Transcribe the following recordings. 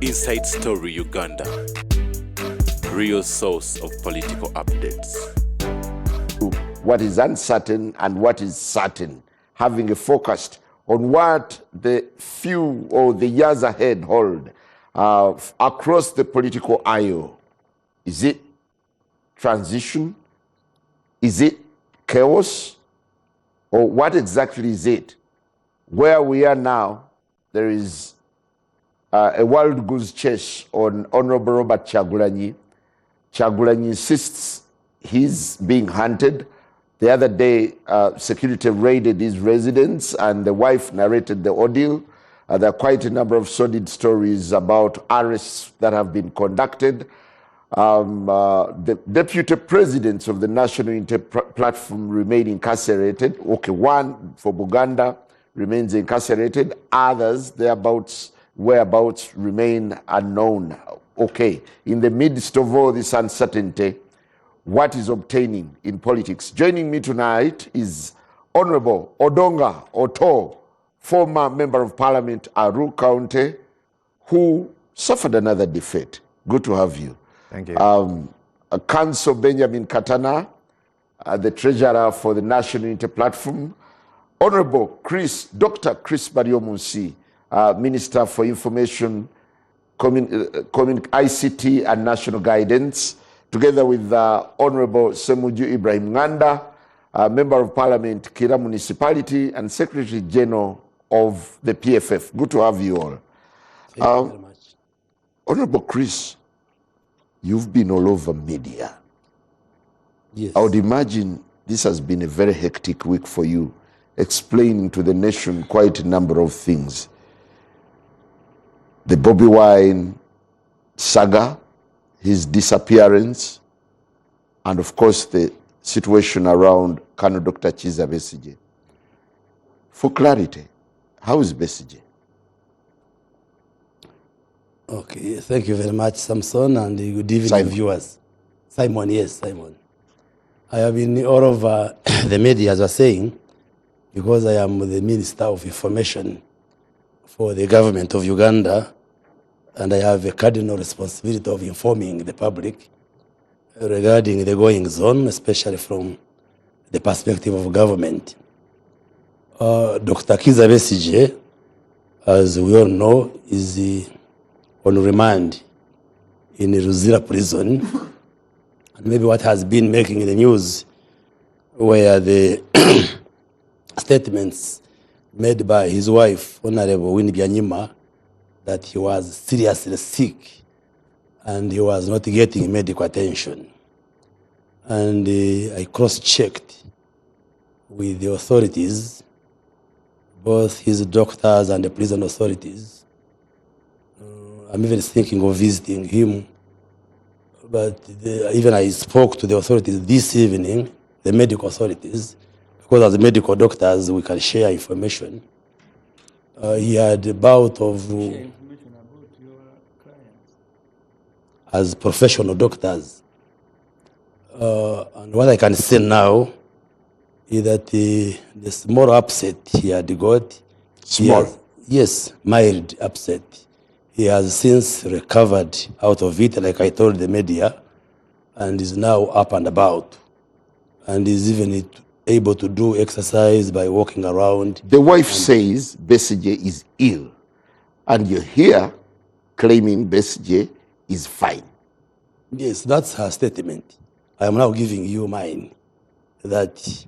Inside Story Uganda, real source of political updates. What is uncertain and what is certain, having a focus on what the few or the years ahead hold across the political aisle. Is it transition? Is it chaos? Or what exactly is it? Where we are now, there is a wild goose chase on Honorable Robert Kyagulanyi. Kyagulanyi insists he's being hunted. The other day, security raided his residence and the wife narrated the ordeal. There are quite a number of sordid stories about arrests that have been conducted. The deputy presidents of the National Unity Platform remain incarcerated. Okay, one for Buganda remains incarcerated. Others, whereabouts remain unknown. Okay, in the midst of all this uncertainty, what is obtaining in politics? Joining me tonight is Honorable Odonga Oto, former Member of Parliament, Aru County, who suffered another defeat. Good to have you. Thank you. Council Benjamin Katana, the Treasurer for the National Unity Platform. Honorable Dr. Chris Bariomunsi, Minister for Information, ICT and National Guidance, together with Honorable Semuju Ibrahim Nganda, Member of Parliament, Kira Municipality, and Secretary General of the PFF. Good to have you all. Thank you very much. Honorable Chris, you've been all over media. Yes. I would imagine this has been a very hectic week for you, explaining to the nation quite a number of things. The Bobi Wine saga, his disappearance, and of course the situation around Colonel Dr. Kizza Besigye. For clarity, how is Besigye? Okay, thank you very much, Samson, and good evening, Simon. viewers. Simon, yes, Simon. I have been all over the media, as I was saying, because I am the Minister of Information for the government of Uganda, and I have a cardinal responsibility of informing the public regarding the goings on, especially from the perspective of government. Dr. Kizza Besigye, as we all know, is on remand in Ruzira prison. And maybe what has been making the news were the statements made by his wife, Honorable Winnie Byanyima, that he was seriously sick and he was not getting medical attention. And I cross-checked with the authorities, both his doctors and the prison authorities. I'm even thinking of visiting him, but even I spoke to the authorities this evening, the medical authorities, because as medical doctors we can share information. He had a bout of, Share information about your clients. as professional doctors. And what I can say now is that the small upset he had got, Small? yes, mild upset. He has since recovered out of it, like I told the media, and is now up and about, and is even able to do exercise by walking around. The wife says Besigye is ill, and you're here claiming Besigye is fine. Yes, that's her statement. I am now giving you mine, that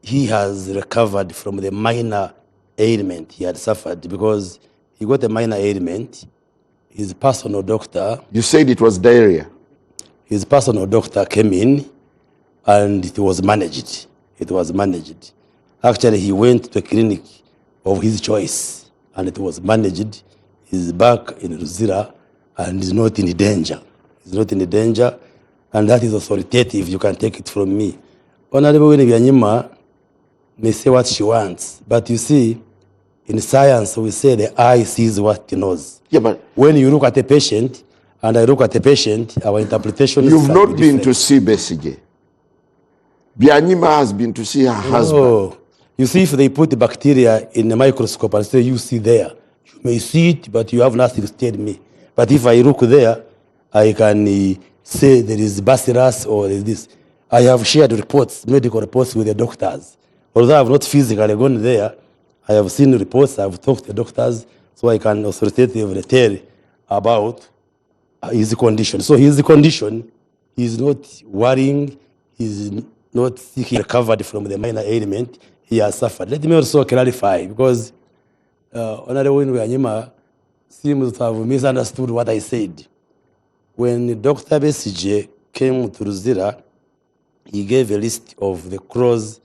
he has recovered from the minor ailment he had suffered, because he got a minor ailment. His personal doctor, You said it was diarrhea. his personal doctor came in and it was managed. It was managed. Actually, he went to a clinic of his choice and it was managed. He's back in Ruzira and is not in danger. He's not in danger, and that is authoritative. You can take it from me. Honorable Winnie Byanyima may say what she wants, but you see, in science, we say the eye sees what it knows. Yeah, but When you look at a patient, and I look at a patient, our interpretation is you've slightly not been different. to see Besigye. Byanyima has been to see her husband. Oh, you see, if they put the bacteria in a microscope and say, you see there, you may see it, but you have nothing to tell me. But if I look there, I can say there is bacillus or there is this. I have shared reports, medical reports with the doctors. Although I have not physically gone there, I have seen reports, I have talked to the doctors, so I can authoritatively tell about his condition. So his condition is not worrying, he's not sick, he recovered from the minor ailment he has suffered. Let me also clarify, because Honorable Wanyima seems to have misunderstood what I said. When Dr. Besigye came to Luzira, he gave a list of the close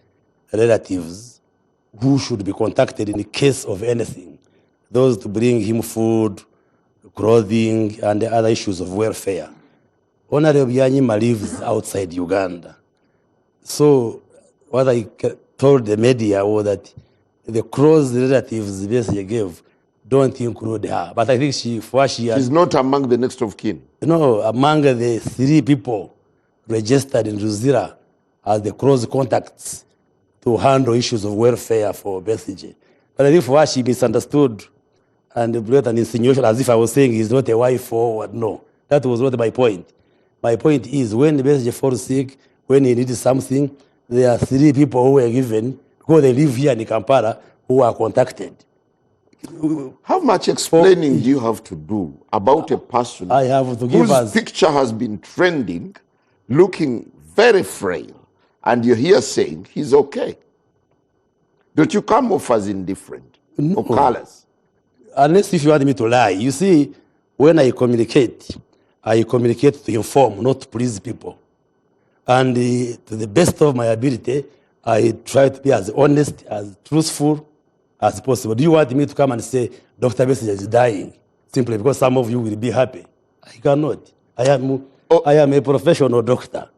relatives who should be contacted in the case of anything. Those to bring him food, clothing, and the other issues of welfare. Honorable Yanyima lives outside Uganda. So what I told the media was that the close relatives Besigye gave don't include her. But I think She's not among the next of kin. No, among the 3 people registered in Luzira as the close contacts to handle issues of welfare for Besigye. But I think for her, she misunderstood and brought an insinuation as if I was saying he's not a wife or what. No, that was not my point. My point is when Besigye falls sick, when he needs something, there are 3 people who were given, because they live here in Kampala, who are contacted. How much explaining do you have to do about a person I have to give whose picture has been trending, looking very frail, and you're here saying he's okay? Don't you come off as indifferent or callous? Unless if you want me to lie. You see, when I communicate to inform, not to please people. And to the best of my ability, I try to be as honest, as truthful as possible. Do you want me to come and say, Dr. Besigye is dying, simply because some of you will be happy? I cannot. I am a professional doctor.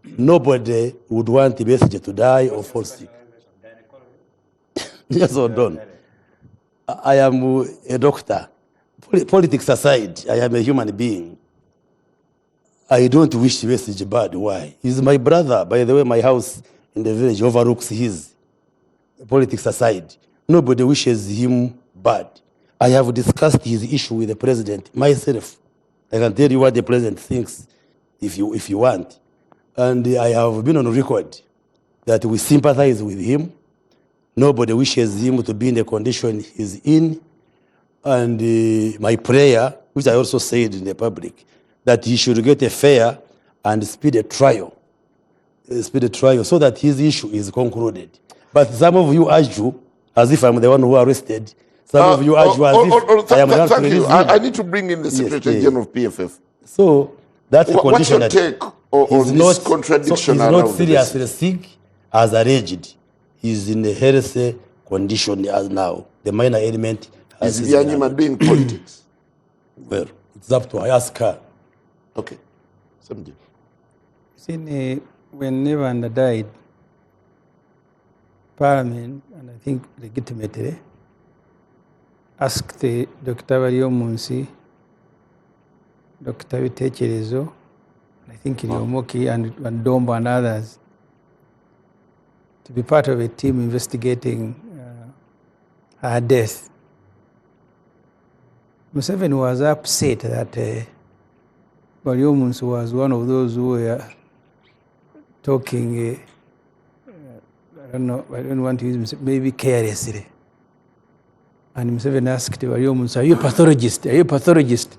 Nobody would want Besigye to die or fall sick. Yes or don't. I am a doctor. Politics aside, I am a human being. I don't wish Besigye bad. Why? He's my brother. By the way, my house in the village overlooks his. Politics aside, nobody wishes him bad. I have discussed his issue with the president myself. I can tell you what the president thinks if you want. And I have been on record that we sympathize with him. Nobody wishes him to be in the condition he's in. And my prayer, which I also said in the public, that he should get a fair and speedy trial so that his issue is concluded. But some of you argue as if I'm the one who arrested. Some of you argue as if I am the one to release him. I need to bring in the Secretary General of PFF. So that's a condition. What's your take on this contradiction? So he's not seriously sick as alleged. He's in a healthy condition as now. The minor ailment has is Yanyima doing politics? Well, it's up to I ask her. Okay. Somebody. See, when Nevanda died, Parliament, and I think legitimately, asked Dr. Baryomunsi, Dr. Bitekerezo, I think Iriomoki and Dombo and others, to be part of a team investigating her death. Museveni was upset that Baryomunsi was one of those who were talking, I don't want to use maybe carelessly. And Museveni asked Baryomunsi, are you a pathologist? Are you a pathologist?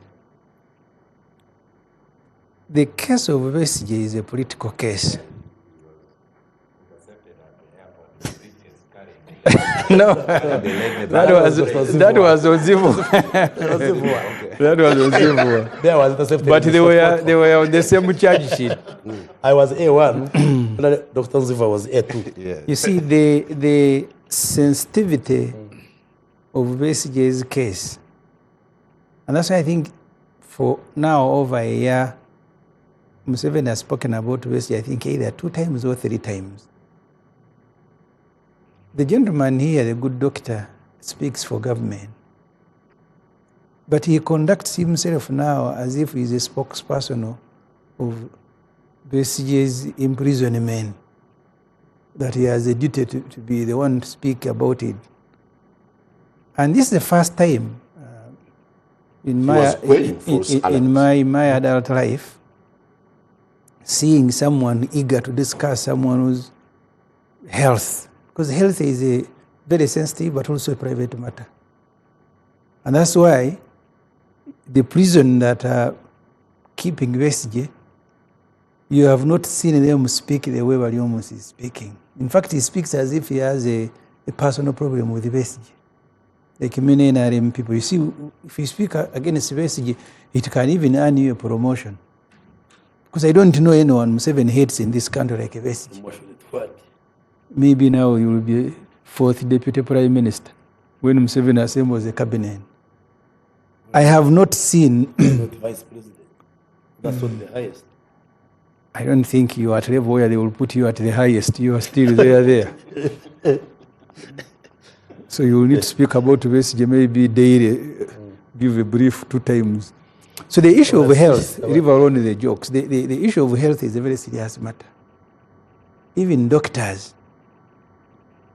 The case of Besigye is a political case. No, that was Ozivu. That was Ozivu. There was intercepted. But they were on the same charge sheet. I was A1. Dr. Ziva was A2. Yeah. You see, the sensitivity of Besigye's case, and that's why I think for now over a year, Museveni has spoken about Besigye, I think either 2 times or 3 times. The gentleman here, the good doctor, speaks for government. But he conducts himself now as if he's a spokesperson of Besigye's imprisonment, that he has a duty to be the one to speak about it. And this is the first time in my adult life, seeing someone eager to discuss someone's health, because health is a very sensitive but also a private matter. And that's why the prison that are keeping Besigye, you have not seen them speak the way Baryomunsi is speaking. In fact, he speaks as if he has a personal problem with Besigye. Like many NRM people, you see, if you speak against Besigye, it can even earn you a promotion. Because I don't know anyone Museveni hates in this country like Besigye. Maybe now you will be 4th Deputy Prime Minister when Museveni assembles the cabinet. I have not seen... Vice President. That's not the highest. I don't think you are at a level where they will put you at the highest. You are still there. So you will need to speak about Besigye maybe daily, give a brief 2 times. So the issue of health, leave alone the jokes, the issue of health is a very serious matter. Even doctors,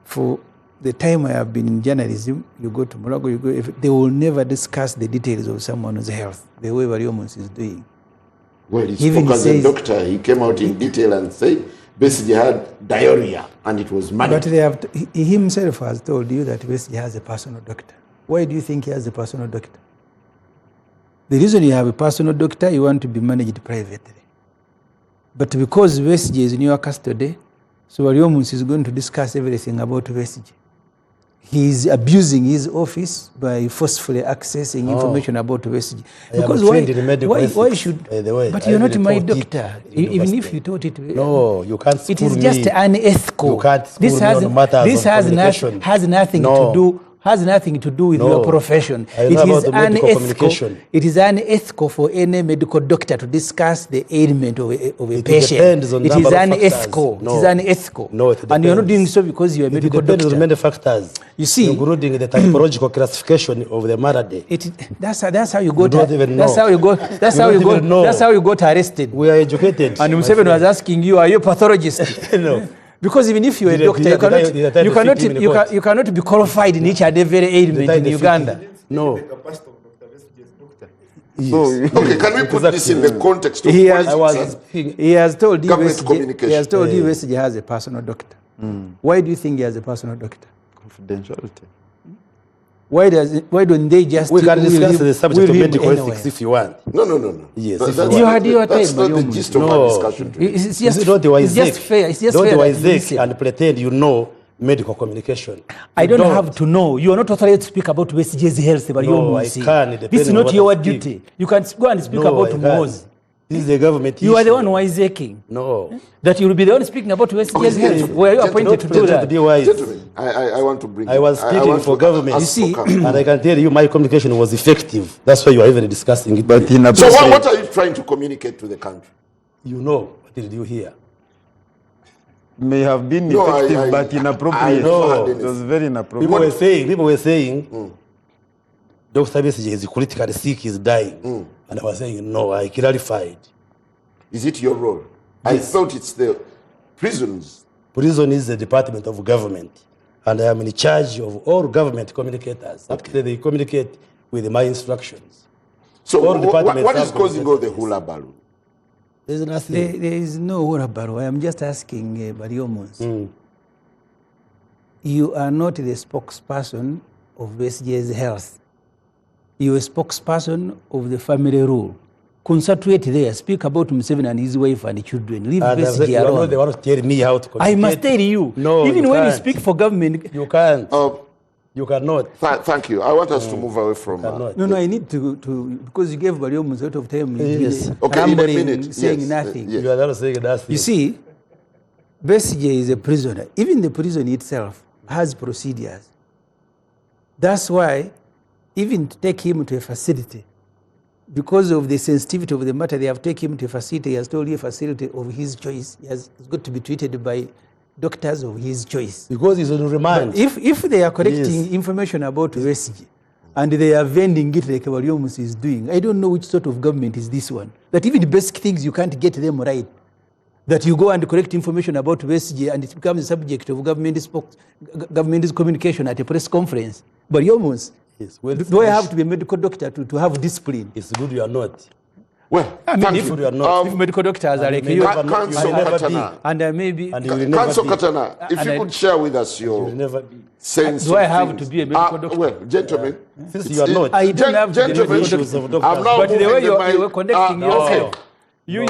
for the time I have been in journalism, you go to Morocco, they will never discuss the details of someone's health, the way Baryomunsi is doing. Well, he spoke as a doctor. He came out in detail and said Besigye had diarrhea and it was manic. But he himself has told you that Besigye has a personal doctor. Why do you think he has a personal doctor? The reason you have a personal doctor, you want to be managed privately. But because Besigye is in your custody, so Baryomunsi is going to discuss everything about Besigye. He is abusing his office by forcefully accessing information about Besigye. Because why should? But you're not my doctor. Even if you taught it. No, you can't. It is just unethical. You can't. This has nothing to do. Has nothing to do with your profession. It is unethical. It is unethical for any medical doctor to discuss the ailment of a patient. It is unethical. It is unethical. No, and you're not doing so because you're a medical doctor. It depends on many factors. You see, including the typological classification of the murder. That's how you got. That's how you got. That's how you got. That's how you got arrested. We are educated. And Museveni was asking you, "Are you a pathologist?" No. Because even if you're a doctor, you cannot be qualified in each and every ailment in Uganda. No. So, okay, can we put this in the context of he has told government communication? He has told you Besigye has a personal doctor. Why do you think he has a personal doctor? Confidentiality. Why don't they just... We can discuss the subject of medical ethics if you want. No. Yes. You had your time. That's not the gist of our discussion today. It's just fair. It's just fair. Don't be and pretend you know medical communication. I don't have to know. You are not authorized to speak about Besigye's health. No, I can. This is not your duty. You can go and speak about Moz. This is the government You are the one who is aching. No. That you will be the one speaking about Besigye's health. Were you appointed to do that? Gentlemen, I want to bring... I was speaking for government. You see, and I can tell you my communication was effective. That's why you are even discussing it. But in a So what are you trying to communicate to the country? You know, what did you hear? may have been effective, but inappropriate. It was very inappropriate. People were saying, Dr. Besigye is critically sick, he's dying. And I was saying, no, I clarified. Is it your role? Yes. I thought it's the prisons. Prison is the department of government. And I am in charge of all government communicators. Actually, they communicate with my instructions. So what is causing all the hula balloon? There's nothing. There is no hula balloon. I am just asking Baryomunsi. You are not the spokesperson of Besigye's health. You are a spokesperson of the family rule. Concentrate there. Speak about Museveni and his wife and children. Leave Besigye alone. They want to tell me how to communicate. I must tell you. No, even you when can't. you speak for government. You can't. You cannot. Thank you. I want us to move away from... No, I need to because you gave Baryomunsi a lot of time. Yes. Okay, in a minute. Saying nothing. Yes. You are not saying nothing. You see, Besigye is a prisoner. Even the prison itself has procedures. That's why, even to take him to a facility, because of the sensitivity of the matter, they have taken him to a facility. He has told you a facility of his choice. He's got to be treated by doctors of his choice. Because he's on remand. If they are collecting information about Besigye and they are vending it like Baryomunsi is doing, I don't know which sort of government is this one. That even the basic things you can't get them right. That you go and collect information about Besigye and it becomes a subject of government's communication at a press conference. Baryomunsi, Yes. Do I have to be a medical doctor to have discipline? It's good you are not. Well, I mean, thank if, you. you are not. if medical doctors are like you you, may never, Council you will never be. Katana. and maybe, And you will never Council be. Katana, if And you I- could share with us You will your never be. sense Do I of have things. to be a medical doctor? Well, gentlemen, Since it's- you are not. I don't have to be a gentlemen, medical Issues of doctor. doctors. I'm now But the way moving you mic- were connecting okay. yourself, you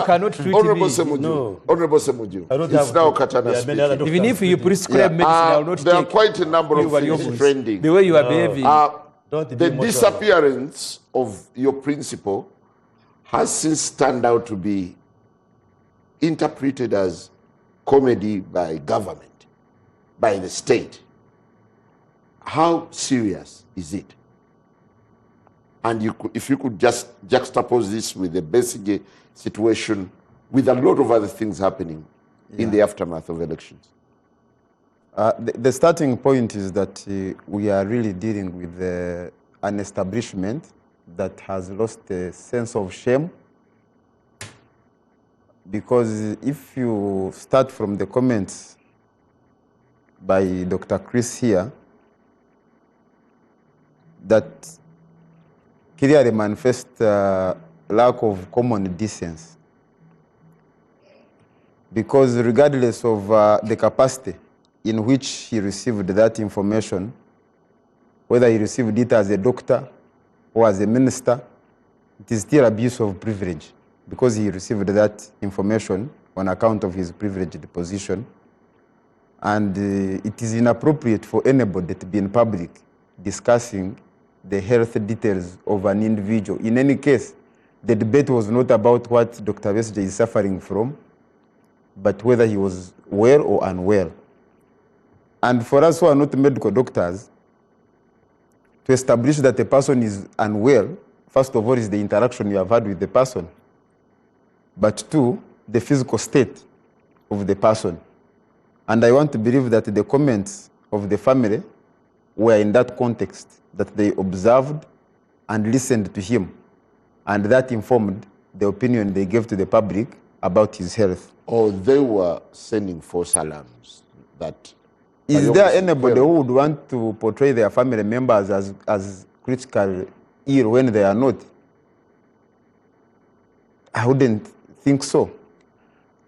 cannot treat Honorable me. Semuju, No. Honorable Semuju, I don't it's have now to. Katana There are many other speaking. Even if you prescribe medicine, I will not there are take quite a number of you things variables. trending. The way you are behaving. Don't be The emotional. disappearance of your principal has since turned out to be interpreted as comedy by government, by the state. How serious is it? And if you could just juxtapose this with the basic situation, with a lot of other things happening in the aftermath of elections. The starting point is that we are really dealing with an establishment that has lost a sense of shame. Because if you start from the comments by Dr. Chris here, that clearly manifests lack of common decency. Because regardless of the capacity in which he received that information, whether he received it as a doctor or as a minister, it is still abuse of privilege because he received that information on account of his privileged position. And it is inappropriate for anybody to be in public discussing the health details of an individual. In any case, the debate was not about what Dr. Besigye is suffering from, but whether he was well or unwell. And for us who are not medical doctors, to establish that a person is unwell, first of all, is the interaction you have had with the person. But two, the physical state of the person. And I want to believe that the comments of the family were in that context, that they observed and listened to him. And that informed the opinion they gave to the public about his health. Or they were sending false alarms that... Is there anybody who would want to portray their family members as critical ill when they are not? I wouldn't think so.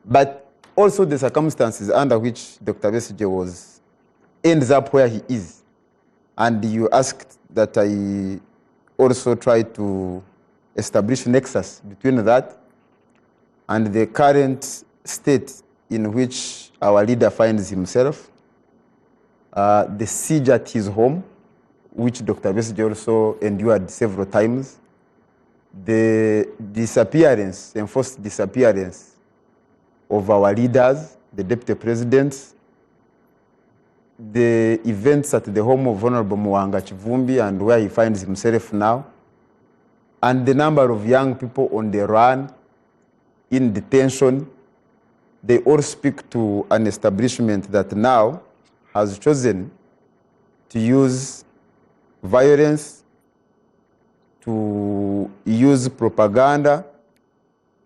But also the circumstances under which Dr. Besigye ends up where he is. And you asked that I also try to establish nexus between that and the current state in which our leader finds himself. The siege at his home, which Dr. Besigye also endured several times, the disappearance, enforced disappearance of our leaders, the deputy presidents, the events at the home of Honorable Mwanga Chivumbi and where he finds himself now, and the number of young people on the run, in detention, they all speak to an establishment that now has chosen to use violence, to use propaganda.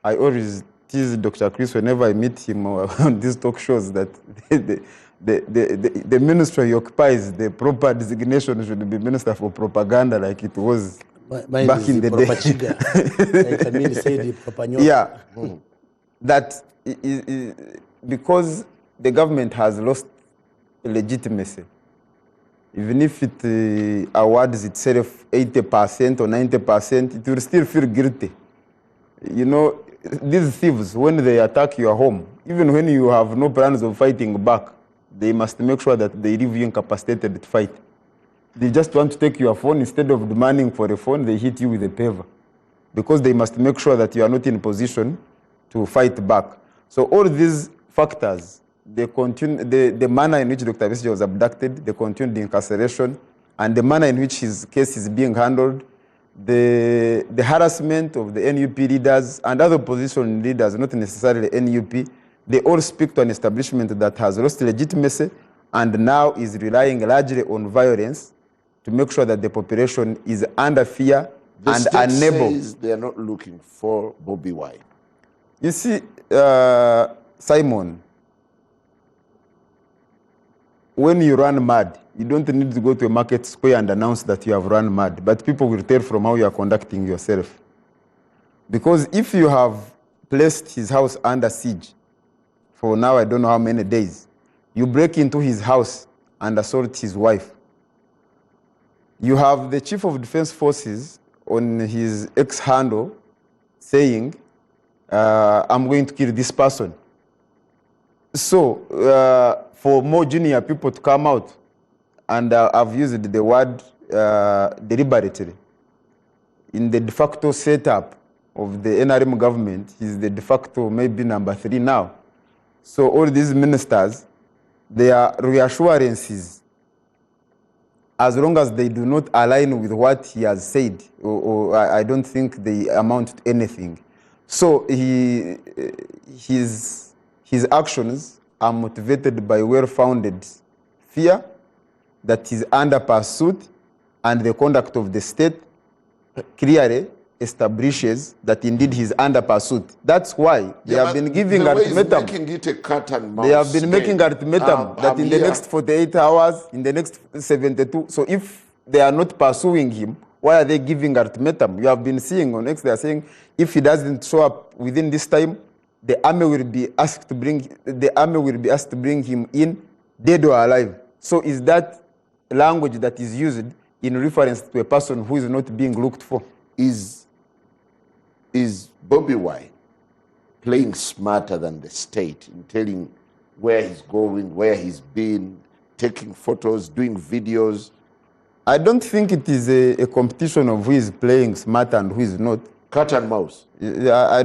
I always tease Dr. Chris whenever I meet him on these talk shows that the ministry he occupies, the proper designation should be Minister for Propaganda like it was back in the day. Like Camille said, yeah, that is, because the government has lost legitimacy. Even if it awards itself 80% or 90%, it will still feel guilty. You know, these thieves, when they attack your home, even when you have no plans of fighting back, they must make sure that they leave you incapacitated to fight. They just want to take your phone. Instead of demanding for a phone, they hit you with a paver. Because they must make sure that you are not in position to fight back. So all these factors, they continue, the manner in which Dr. Besigye was abducted, the continued incarceration, and the manner in which his case is being handled, the harassment of the NUP leaders and other opposition leaders, not necessarily NUP, they all speak to an establishment that has lost legitimacy and now is relying largely on violence to make sure that the population is under fear and unable. Says they are not looking for Bobi Wine. You see, Simon, when you run mad, you don't need to go to a market square and announce that you have run mad, but people will tell from how you are conducting yourself. Because if you have placed his house under siege for now, I don't know how many days, you break into his house and assault his wife. You have the Chief of Defense Forces on his X handle saying, I'm going to kill this person. So for more junior people to come out, and I've used the word deliberately, in the de facto setup of the NRM government, he's the de facto maybe number 3 now. So all these ministers, their reassurances, as long as they do not align with what he has said, or I don't think they amount to anything. So his actions are motivated by well-founded fear that he's under pursuit, and the conduct of the state clearly establishes that indeed he's under pursuit. That's why they have been giving ultimatum. Making it a cat and mouse They have been making game. ultimatum that in the next 48 hours, in the next 72. So if they are not pursuing him, why are they giving ultimatum? You have been seeing on X, they are saying if he doesn't show up within this time, the army will be asked to bring him in, dead or alive. So is that language that is used in reference to a person who is not being looked for? Is Bobi Wine playing smarter than the state in telling where he's going, where he's been, taking photos, doing videos? I don't think it is a competition of who is playing smarter and who is not. Cat and mouse. I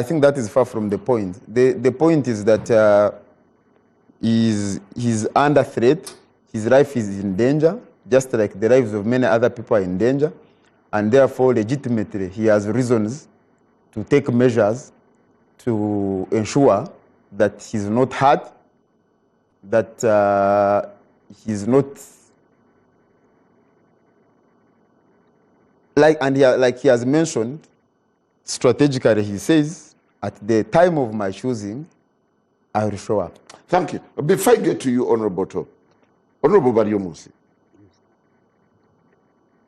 think that is far from the point. The point is that he's under threat. His life is in danger, just like the lives of many other people are in danger. And therefore, legitimately, he has reasons to take measures to ensure that he's not hurt, that he's not like he has mentioned, strategically he says, at the time of my choosing, I will show up. Thank you. Before I get to you, Honorable Bariomusi,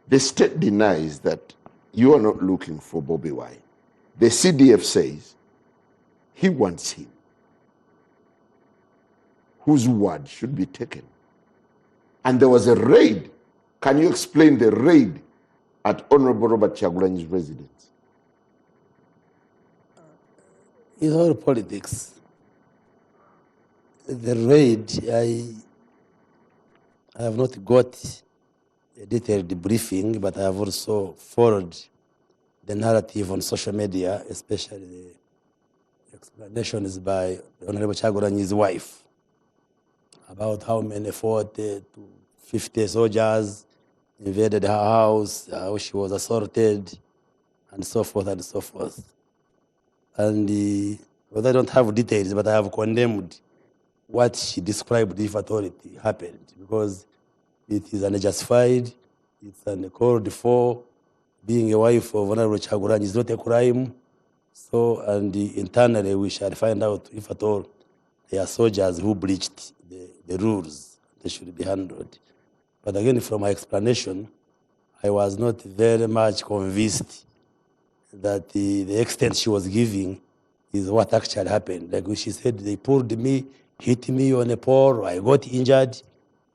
the state denies that you are not looking for Bobi Wine. The CDF says he wants him. Whose word should be taken? And there was a raid. Can you explain the raid at Honorable Robert Kyagulanyi's residence? It's all politics. The raid, I have not got a detailed briefing, but I have also followed the narrative on social media, especially the explanations by Honorable Kyagulanyi's wife about how many 40 to 50 soldiers invaded her house, how she was assaulted, and so forth and so forth. And well, I don't have details, but I have condemned what she described if authority happened, because it is unjustified, it's uncalled for. Being a wife of Honorable Kyagulanyi is not a crime. So, and internally we shall find out if at all there are soldiers who breached the rules. They should be handled. But again, from my explanation, I was not very much convinced that the extent she was giving is what actually happened. Like she said, they pulled me, hit me on a pole, I got injured.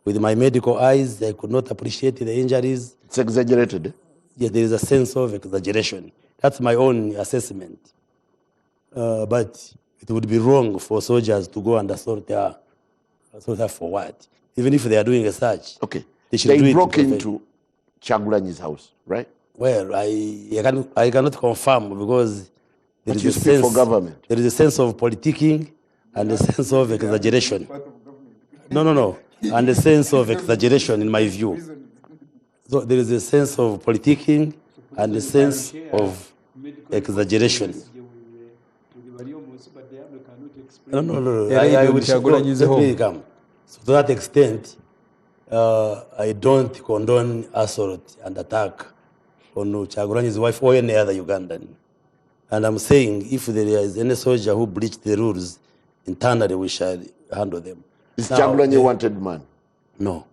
With my medical eyes, I could not appreciate the injuries. It's exaggerated. Yes, there is a sense of exaggeration. That's my own assessment. But it would be wrong for soldiers to go and assault her. Assault her for what? Even if they are doing a search. Okay. They broke into Kyagulanyi's house, right? Well, I cannot confirm because there is you a speak sense for government. There is a sense of politicking and a sense of exaggeration. No. And a sense of exaggeration, in my view. So there is a sense of politicking and a sense of exaggeration. No. I will let me come. So to that extent, I don't condone assault and attack on Kyagulanyi's wife or any other Ugandan. And I'm saying if there is any soldier who breached the rules, internally we shall handle them. Is Kyagulanyi a wanted man? No.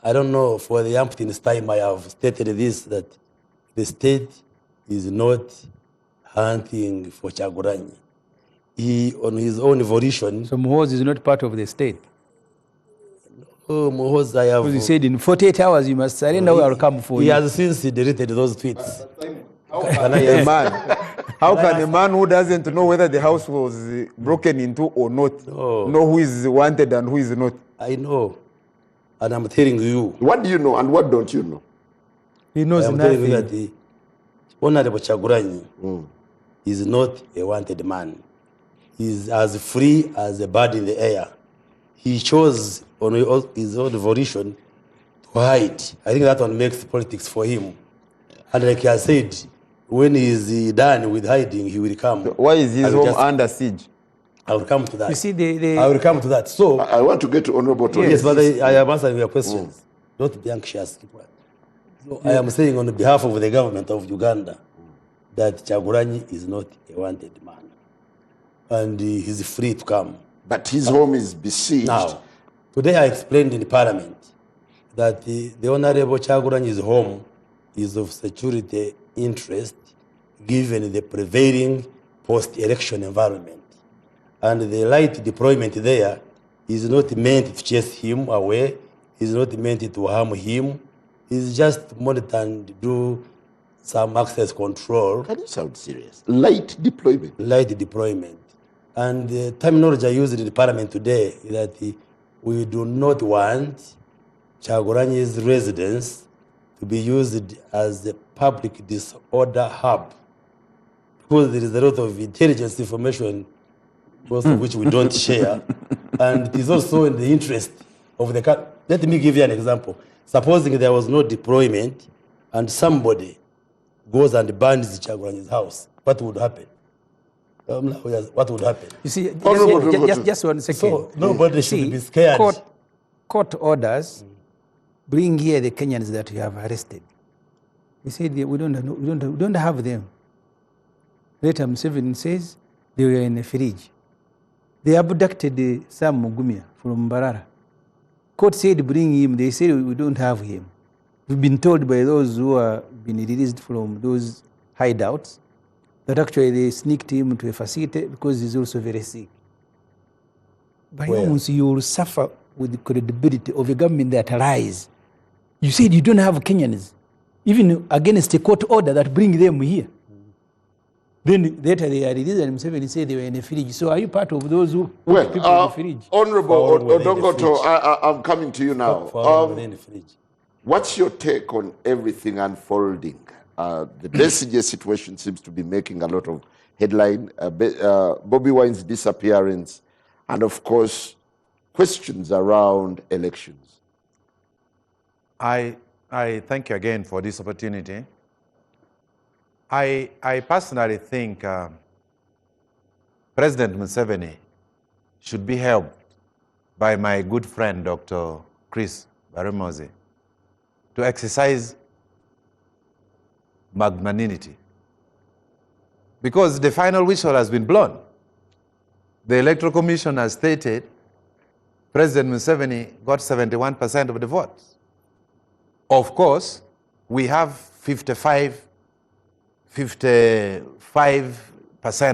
I don't know, for the umpteenth time I have stated this, that the state is not hunting for Chaguranyi. He, on his own volition, So Muhoozi is not part of the state. oh, Muhoozi, I Because he have... said in 48 hours you must surrender, we will come for He you. has since deleted those tweets. How can a man who doesn't know whether the house was broken into or not know who is wanted and who is not? I know, and I'm telling you, What do you know and what don't you know? He knows I am telling you nothing. that the Honorable Chaguranyi is not a wanted man. He's as free as a bird in the air. He chose on his own volition to hide. I think that one makes politics for him. And like I said, when he is done with hiding, he will come. Why is his home under siege? I will come to that. You see, I will come to that. So, I want to get to Honorable Tony. yes, but I am answering your questions. Don't be anxious. So I am saying on behalf of the government of Uganda that Chaguranyi is not a wanted man. And he is free to come. But his home is besieged. Now, today I explained in Parliament that the Honorable Chaguranyi's home is of security interest given the prevailing post-election environment. And the light deployment there is not meant to chase him away, is not meant to harm him, it's just monitor and do some access control. Can you sound serious? Light deployment. Light deployment. And the terminology I used in the Parliament today is that we do not want Chaguranyi's residence to be used as a public disorder hub, because there is a lot of intelligence information, most of which we don't share, and it is also in the interest of the country. Let me give you an example. Supposing there was no deployment and somebody goes and burns Chaguranyi's house, what would happen? What would happen? You see, Honorable just 1 second. So nobody should be scared. Court orders bring here the Kenyans that you have arrested. He said we don't have them. Later Museveni says they were in a fridge. They abducted Sam Mugumya from Mbarara. Court said bring him. They said we don't have him. We've been told by those who have been released from those hideouts that actually they sneaked him to a facility because he's also very sick. By Where? means you will suffer with the credibility of a government that lies. You said you don't have Kenyans, even against a court order that bring them here. Then later they are released and Museveni said they were in a fridge. So are you part of those who put people in the fridge? Honorable Found within the Odongoto, I'm coming to you now. Found within the fridge. What's your take on everything unfolding? The Besigye situation seems to be making a lot of headline. Bobi Wine's disappearance, and of course, questions around elections. I thank you again for this opportunity. I personally think President Museveni should be helped by my good friend, Dr. Chris Barimozi, to exercise magnanimity. Because the final whistle has been blown. The Electoral Commission has stated President Museveni got 71% of the votes. Of course, we have 55%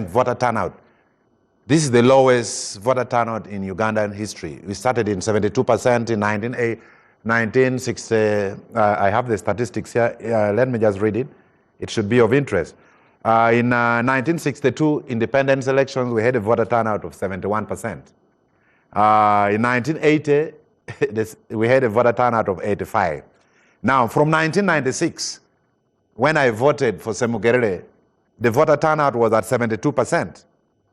voter turnout. This is the lowest voter turnout in Ugandan history. We started in 72% in 1960. I have the statistics here. Let me just read it. It should be of interest. In 1962 independence elections, we had a voter turnout of 71%. In 1980, we had a voter turnout of 85%. Now, from 1996, when I voted for Semugerere, the voter turnout was at 72%.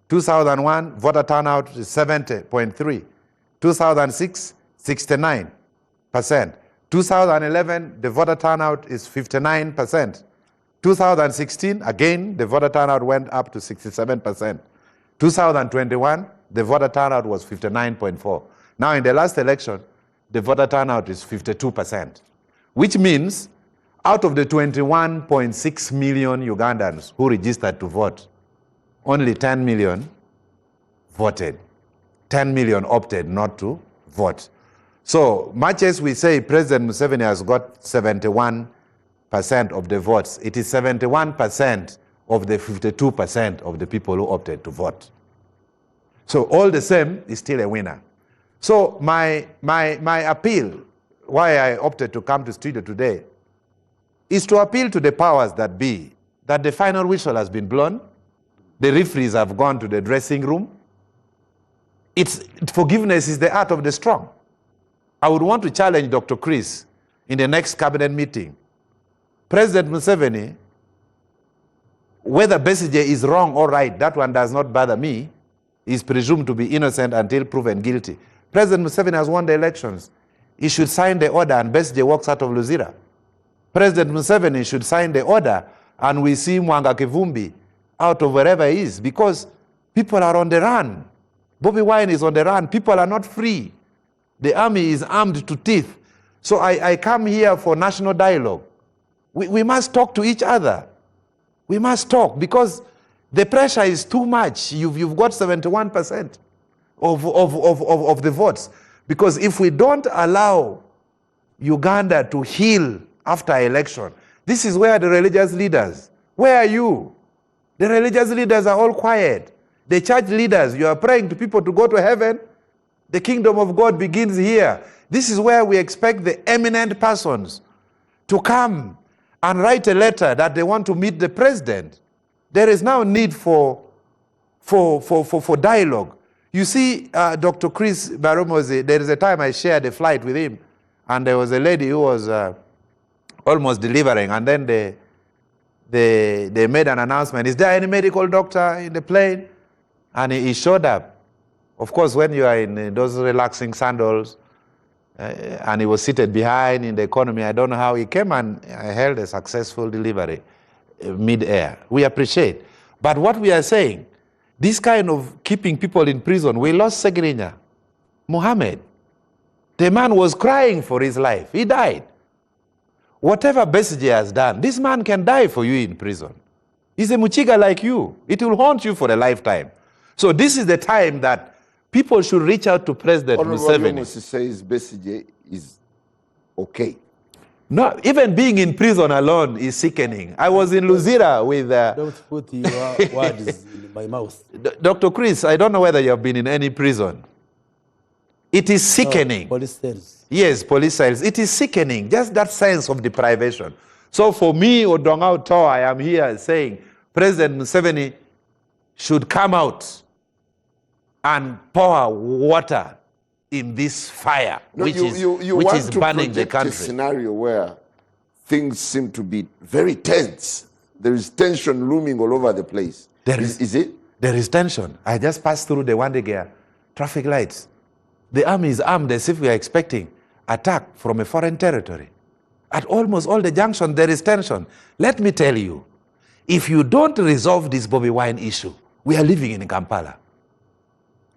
2001, voter turnout is 70.3%. 2006, 69%. 2011, the voter turnout is 59%. 2016, again, the voter turnout went up to 67%. 2021, the voter turnout was 59.4%. Now, in the last election, the voter turnout is 52%, which means out of the 21.6 million Ugandans who registered to vote, only 10 million voted. 10 million opted not to vote. So much as we say President Museveni has got 71% of the votes, it is 71% of the 52% of the people who opted to vote. So all the same, is still a winner. So my appeal, why I opted to come to studio today, is to appeal to the powers that be, that the final whistle has been blown, the referees have gone to the dressing room. Forgiveness is the art of the strong. I would want to challenge Dr. Chris in the next cabinet meeting. President Museveni, whether Besigye is wrong or right, that one does not bother me, is presumed to be innocent until proven guilty. President Museveni has won the elections. He should sign the order and Besigye walks out of Luzira. President Museveni should sign the order and we see Mwanga Kivumbi out of wherever he is, because people are on the run. Bobi Wine is on the run. People are not free. The army is armed to teeth. So I come here for national dialogue. We must talk to each other. We must talk, because the pressure is too much. You've got 71% of the votes. Because if we don't allow Uganda to heal after election, this is where the religious leaders, where are you? The religious leaders are all quiet. The church leaders, you are praying to people to go to heaven. The kingdom of God begins here. This is where we expect the eminent persons to come and write a letter that they want to meet the president. There is now need for dialogue. You see, Dr. Chris Baromoze, there is a time I shared a flight with him, and there was a lady who was almost delivering, and then they made an announcement. Is there any medical doctor in the plane? And he showed up. Of course, when you are in those relaxing sandals, and he was seated behind in the economy, I don't know how he came, and I held a successful delivery mid-air. We appreciate. But what we are saying, this kind of keeping people in prison, we lost Segrinya Mohammed. The man was crying for his life. He died. Whatever Besigye has done, this man can die for you in prison. He's a Muchiga like you. It will haunt you for a lifetime. So this is the time that people should reach out to President Museveni. Says Besigye is okay. No, even being in prison alone is sickening. I was in Luzira with... Don't put your words in my mouth. Dr. Chris, I don't know whether you have been in any prison. It is sickening. No, police cells. Yes, police cells. It is sickening, just that sense of deprivation. So for me, Odongao Toa, I am here saying President Museveni should come out and pour water in this fire, which is burning the country. A scenario where things seem to be very tense. There is tension looming all over the place. Is it? There is tension. I just passed through the Wandegea traffic lights. The army is armed as if we are expecting attack from a foreign territory. At almost all the junctions, there is tension. Let me tell you, if you don't resolve this Bobi Wine issue, we are living in Kampala.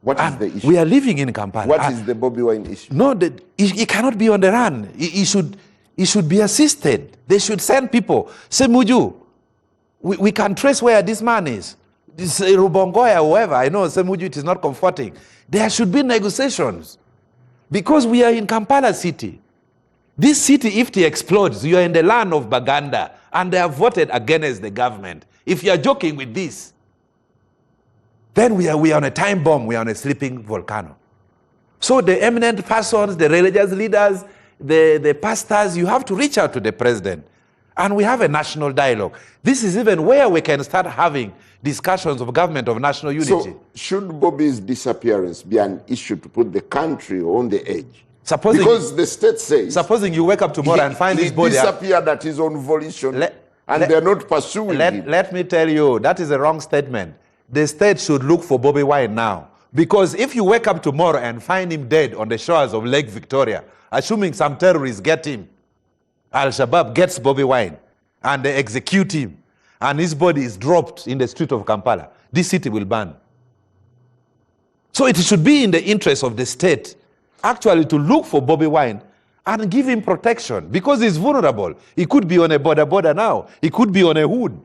What is the issue? We are living in Kampala. What is the Bobi Wine issue? No, he cannot be on the run. He should be assisted. They should send people. Say, Muju, we can trace where this man is. This Rubongoya, whoever. I know, say, Muju, it is not comforting. There should be negotiations. Because we are in Kampala city. This city, if it explodes, you are in the land of Baganda, and they have voted against the government. If you are joking with this, then we are on a time bomb, we are on a sleeping volcano. So the eminent persons, the religious leaders, the pastors, you have to reach out to the president. And we have a national dialogue. This is even where we can start having discussions of government of national unity. So should Bobi's disappearance be an issue to put the country on the edge? Because the state says... Supposing you wake up tomorrow and find his body... He disappeared at his own volition, and they're not pursuing him. Let me tell you, that is a wrong statement. The state should look for Bobi Wine now. Because if you wake up tomorrow and find him dead on the shores of Lake Victoria, assuming some terrorists get him, Al-Shabaab gets Bobi Wine, and they execute him, and his body is dropped in the street of Kampala, this city will burn. So it should be in the interest of the state actually to look for Bobi Wine and give him protection, because he's vulnerable. He could be on a border now. He could be on a hood.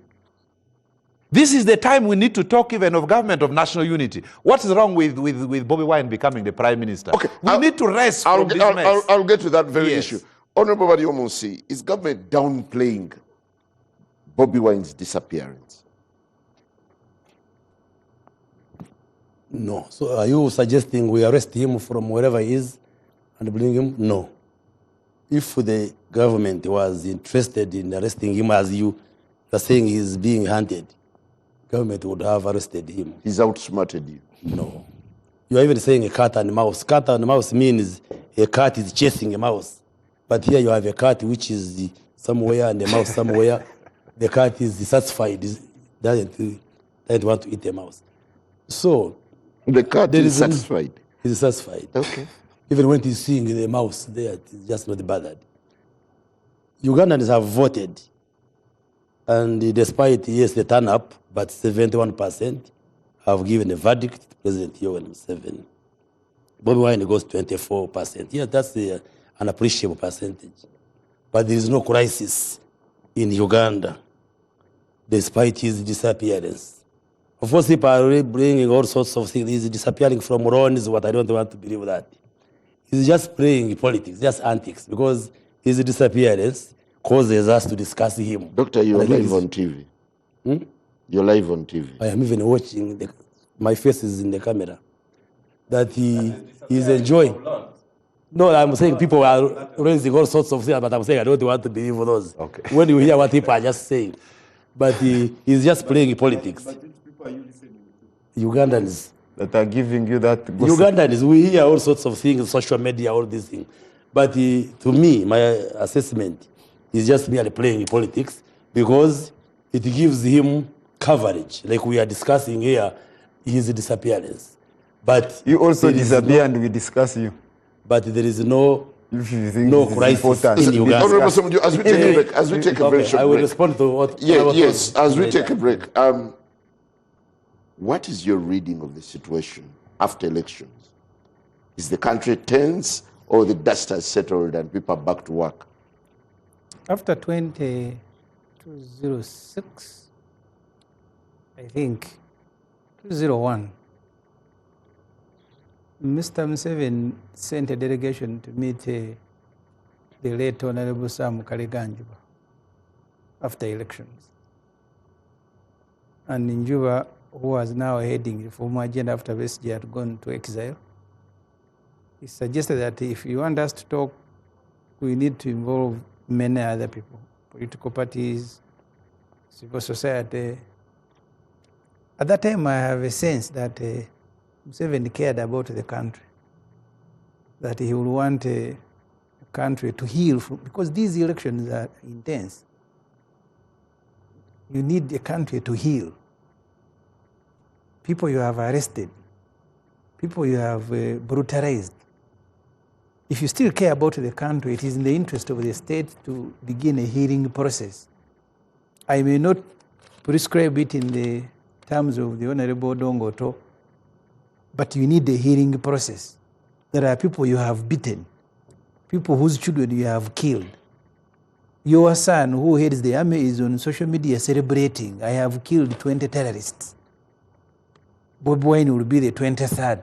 This is the time we need to talk even of government of national unity. What is wrong with Bobi Wine becoming the prime minister? Okay, we need to rest from this mess. I'll get to that very Yes. issue. Honorable Badiomonsi, is government downplaying Bobi Wine's disappearance? No. So are you suggesting we arrest him from wherever he is and bring him? No. If the government was interested in arresting him as you are saying he's being hunted, government would have arrested him. He's outsmarted you. No. You are even saying a cat and mouse. Cat and mouse means a cat is chasing a mouse. But here you have a cat which is somewhere and a mouse somewhere. The cat is satisfied, doesn't want to eat a mouse. So The cat there is is an- satisfied. he's satisfied. Okay. Even when he's seeing the mouse there, it's just not bothered. Ugandans have voted. And despite, yes, they turn up, but 71% have given a verdict to President Yoweri Museveni. Bobi Wine goes 24%. Yeah, that's an appreciable percentage. But there is no crisis in Uganda, despite his disappearance. Of course, people are bringing all sorts of things. He's disappearing from Ron is what I don't want to believe that. He's just playing politics, just antics, because his disappearance causes us to discuss him. Doctor, you're And I think live it's- on TV. You're live on TV. I am even watching, my face is in the camera, that he is enjoying. No, I'm saying people are raising all sorts of things, but I'm saying I don't want to believe those. Okay. When you hear what people are just saying. But he's just playing politics. Ugandans. That are giving you that gossip. Ugandans, we hear all sorts of things, social media, all these things. But to me, my assessment is just merely playing politics because it gives him coverage, like we are discussing here, his disappearance. But You also there is disappear and we discuss you. but there is no If you think No this is crisis important. in Uganda. Honorable Samudio, as we take a break, as we take a very Okay, short I will break. respond to what. Yes, as we take a break. What is your reading of the situation after elections? Is the country tense or the dust has settled and people are back to work? After 2006, I think, 2001, Mr. Museveni sent a delegation to meet the late Honorable Sam Kaleganjuba after elections. And Njuba, who was now heading the former agenda after Besigye had gone to exile, he suggested that if you want us to talk, we need to involve many other people, political parties, civil society. At that time, I have a sense that Museveni cared about the country, that he would want a country to heal from, because these elections are intense. You need a country to heal. People you have arrested, people you have brutalized. If you still care about the country, it is in the interest of the state to begin a healing process. I may not prescribe it in the terms of the Honorable Dongoto, but you need a healing process. There are people you have beaten, people whose children you have killed. Your son, who heads the army, is on social media celebrating, I have killed 20 terrorists. Bobi Wine will be the 23rd.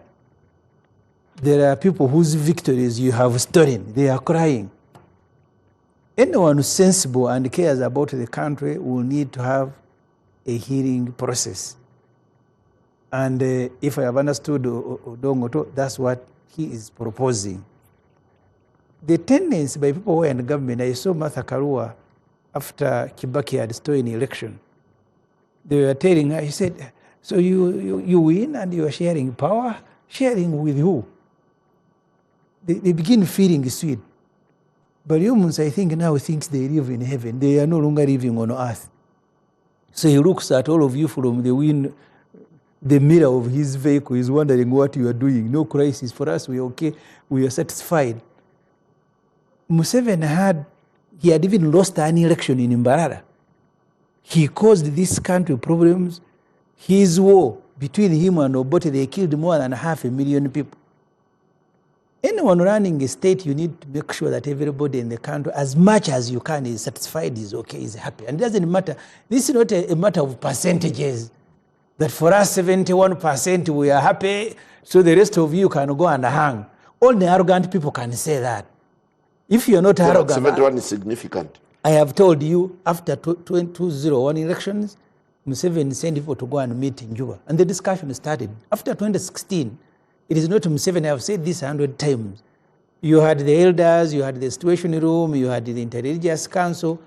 There are people whose victories you have stolen. They are crying. Anyone who's sensible and cares about the country will need to have a healing process. And if I have understood Odongoto, that's what he is proposing. The tendency by people who are in the government, I saw Martha Karua after Kibaki had stolen the election. They were telling her, he said, so you win and you are sharing power? Sharing with who? They begin feeling sweet. But humans, I think, now thinks they live in heaven. They are no longer living on earth. So he looks at all of you from the mirror of his vehicle. He's wondering what you are doing. No crisis. For us, we are okay. We are satisfied. Museveni had even lost an election in Mbarara. He caused this country problems. His war between him and Obote, they killed more than 500,000 people. anyone running a state, you need to make sure that everybody in the country, as much as you can, is satisfied, is okay, is happy. And it doesn't matter. This is not a matter of percentages. That for us, 71% we are happy, so the rest of you can go and hang. All the arrogant people can say that. If you're not arrogant... 71 is significant. I have told you, after 2001 elections, Museveni sent people to go and meet in Juba. And the discussion started. After 2016, it is not Museveni, I have said this 100 times. You had the elders, you had the situation room, you had the Interreligious Council.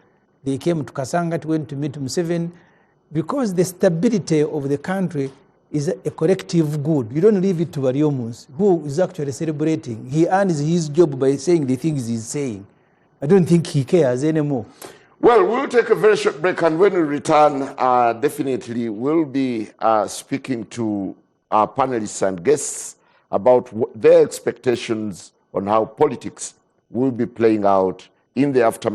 They came to Kasanga to went to meet Museveni. Because the stability of the country is a collective good. You don't leave it to Variomus, who is actually celebrating. He earns his job by saying the things he's saying. I don't think he cares anymore. Well, we'll take a very short break, and when we return, definitely we'll be speaking to our panelists and guests about their expectations on how politics will be playing out in the aftermath